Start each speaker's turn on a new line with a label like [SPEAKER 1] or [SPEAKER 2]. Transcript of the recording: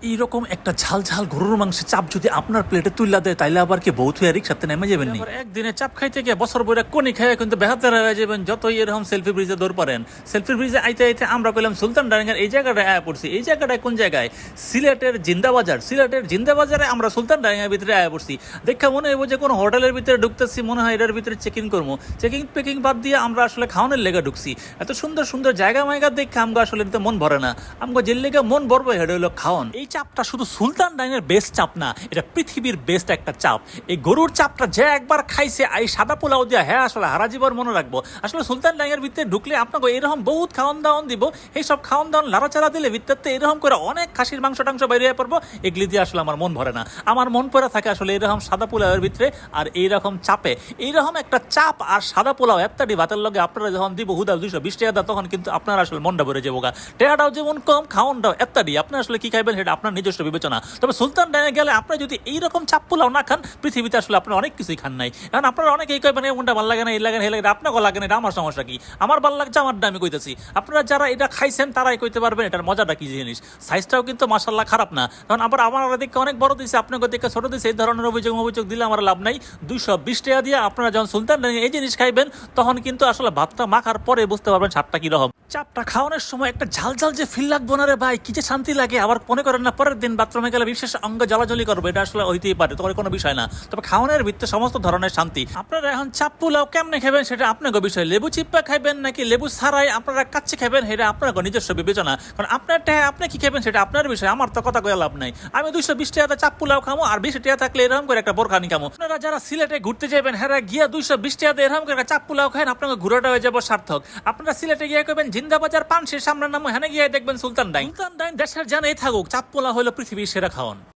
[SPEAKER 1] এইরকম একটা ঝাল ঝাল গরুর মাংসের চাপ যদি আপনার প্লেটে তুইলা দেয় তাইলে আবার কি বউ থুয়া রিক্সাতে নেমে যাবেন নি? একদিনে চাপ খাইতে গিয়ে বছর বইরা কোনি খাইয়া কিন্তু বেহাতের হয়ে যাবেন যতই এরকম সেলফি ব্রিজে দৌড় পারেন। সেলফি ব্রিজে আইতে আইতে আমরা কইলাম সুলতান ডাইরিঙ্গার এই জায়গাটায় আয়া পড়ছি। এই জায়গাটায় কোন জায়গায়? সিলেটের জিন্দাবাজার। সিলেটের জিন্দাবাজারে আমরা সুলতান ডাইরিঙ্গার ভিতরে আয়া পড়ছি। দেখা মনে হইব যে কোনো হোটেলের ভিতরে ঢুকতেছি, মনে হয় এটার ভিতরে চেকিং করবো। চেকিং পেকিং বাদ দিয়ে আমরা আসলে খাওয়ানোর লেগে ঢুকছি। এত সুন্দর সুন্দর জায়গা মায়গা দেখে আমগো আসলে নিতে মন ভরে না। আমগো যে লেগে মন ভরবো হেডে হইলো খাওয়ান। এই চাপটা শুধু সুলতান ডাইনের বেস্ট চাপ না, এটা পৃথিবীর বেস্ট একটা চাপ। এই গরুর চাপটা যে একবার খাইছে এই সাদা পোলাও দিয়া হ্যাঁ আসলে হারা জীবন মনে রাখবো। আসলে সুলতান ডাইনের ভিতরে ঢুকলে আপনাকে এরকম বহুত খাওয়ান দাওয়ান দিব। এই সব খাওয়ান দাওয়ান লাড়াচাড়া দিলে ভিতরতে এরকম করে অনেক খাসির মাংস টাংস বাইরে পড়বো। এগুলি দিয়ে আসলে আমার মন ভরে না। আমার মন পড়ে থাকে আসলে এরকম সাদা পোলাওয়ের ভিতরে আর এইরকম চাপে। এইরকম একটা চাপ আর সাদা পোলাও এত্তাটি ভাতের লগে আপনারা যখন দিব হুদা 220 টাকা তখন কিন্তু আপনার আসলে মনটা ভরে যাবো গা। টেকাটাও যেমন কম, খাওয়ানটাও এত্তাটি। আপনি আসলে কি খাইবেন সেটা আপনার নিজস্ব বিবেচনা। তবে সুলতান ডাইনে গেলে আপনি যদি এইরকম চাপ পোলাও না খান পৃথিবীতে আসলে আপনার অনেক কিছুই খান নাই। কারণ আপনারা অনেকেই কইবেন কোনটা ভালো লাগে না, এই লাগে না, এই লাগে, আপনাকে লাগে না, এটা আমার সমস্যা কি? আমার ভালো লাগছে, আমারটা আমি কইতেছি। আপনারা যারা এটা খাইছেন তারাই কইতে পারবেন এটার মজাটা কি জিনিস। সাইজটাও কিন্তু মাশাআল্লাহ খারাপ না। কারণ আবার আমার দিকে অনেক বড় দিয়েছে, আপনাকে দিকে ছোট দিয়েছে। এই ধরনের অভিযোগ দিলে আমার লাভ নাই। 220 টাকা দিয়ে আপনারা যখন সুলতান ডাইনে এই জিনিস খাইবেন তখন কিন্তু আসলে ভাতটা মাখার পরে বুঝতে পারবেন স্বাদটা কিরকম। চাপটা খাওয়ানোর সময় একটা ঝাল ঝাল যে ফিল লাগবো না রে ভাই, কি যে শান্তি লাগে। আবার মনে করেন না পরের দিন বাথরুমে গেলে বিশেষ অঙ্গ জ্বালাজলি করবে, এটা আসলে হইতেই পারে, তখন কোনো বিষয় না। তবে খাওয়ানোর ভিত্তিতে সমস্ত ধরনের শান্তি। আপনারা এখন চাপ পোলাও কেমনে খাবেন সেটা আপনাকে বিষয়। লেবু চিপ্পা খাইবেন নাকি লেবু ছাড়াই আপনারা কাচ্চি খাবেন সেটা আপনাকে নিজস্ব বিবেচনা। কারণ আপনার টাকা আপনি কি খাবেন সেটা আপনার বিষয়, আমার তো কথা কয়ে লাভ নাই। আমি 220 টাকা চাপ পোলাও খামো আর 20 টাকা থাকলে এরকম করে একটা বোরখানি খামো। আপনারা যারা সিলেটে ঘুরতে যাবেন হ্যাঁ গিয়া 220 টাকা এরকম করে চাপ পোলাও খান, আপনাকে ঘুরাটা হয়ে যাবো সার্থক। আপনারা সিলেটে গিয়ে কইবেন জিন্দাবাজার পানসির সামনের নাম, হ্যাঁ গিয়ে দেখবেন সুলতান ডাইন। সুলতান ডাইন দেশের জানেই থাকুক চাপ পোলাও হলো পৃথিবীর সেরা খাওয়ান।